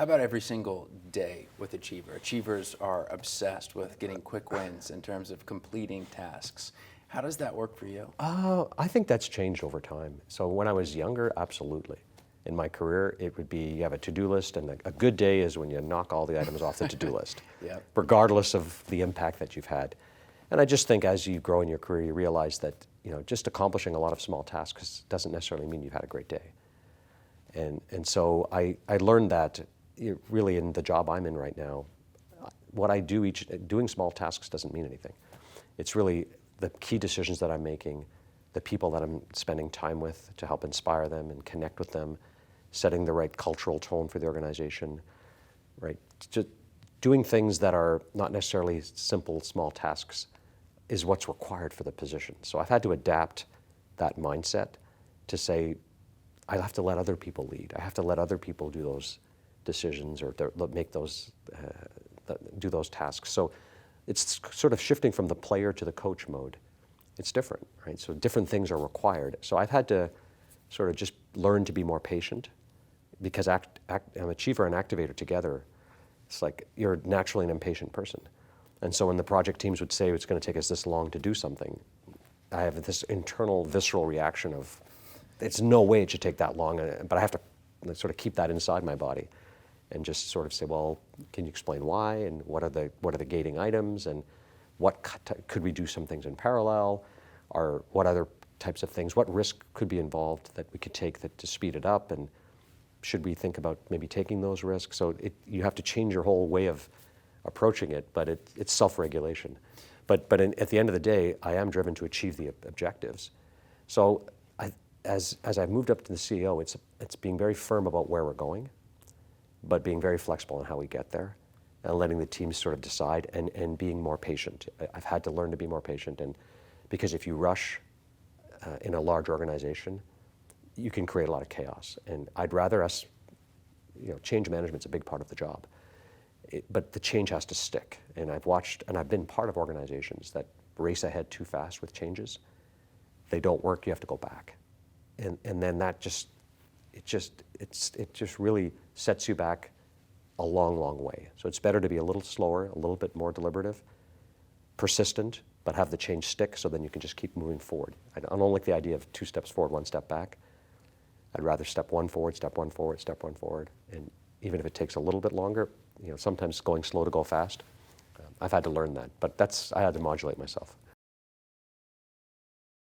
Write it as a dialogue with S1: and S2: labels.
S1: How about every single day with Achiever? Achievers are obsessed with getting quick wins in terms of completing tasks. How does that work for you?
S2: I think that's changed over time. So when I was younger, absolutely. In my career, it would be you have a to-do list, and a good day is when you knock all the items off the to-do list,
S1: Yep.
S2: regardless of the impact that you've had. And I just think as you grow in your career, you realize that just accomplishing a lot of small tasks doesn't necessarily mean you've had a great day. And so I learned that really in the job I'm in right now. What I do doing small tasks doesn't mean anything. It's really the key decisions that I'm making, the people that I'm spending time with to help inspire them and connect with them, setting the right cultural tone for the organization, right? Just doing things that are not necessarily simple, small tasks is what's required for the position. So I've had to adapt that mindset to say, I have to let other people lead. I have to let other people do those decisions or make those, do those tasks. So it's sort of shifting from the player to the coach mode. It's different, right? So different things are required. So I've had to sort of just learn to be more patient because an achiever and activator together, it's like you're naturally an impatient person. And so when the project teams would say it's going to take us this long to do something, I have this internal visceral reaction of, it's no way it should take that long, but I have to sort of keep that inside my body and just sort of say, well, can you explain why, and what are the gating items, and could we do some things in parallel, or what other types of things, what risk could be involved that we could take to speed it up, and should we think about maybe taking those risks? So you have to change your whole way of approaching it, but it's self-regulation. But at the end of the day, I am driven to achieve the objectives. So as I've moved up to the CEO, it's being very firm about where we're going, but being very flexible on how we get there, and letting the teams sort of decide, and being more patient. I've had to learn to be more patient, and because if you rush in a large organization, you can create a lot of chaos. And I'd rather us, change management's a big part of the job, but the change has to stick. And I've been part of organizations that race ahead too fast with changes. They don't work, you have to go back. And then that just really sets you back a long, long way. So it's better to be a little slower, a little bit more deliberative, persistent, but have the change stick so then you can just keep moving forward. I don't like the idea of 2 steps forward, 1 step back. I'd rather step 1 forward, step 1 forward, step 1 forward. And even if it takes a little bit longer, sometimes going slow to go fast. I've had to learn that, but I had to modulate myself.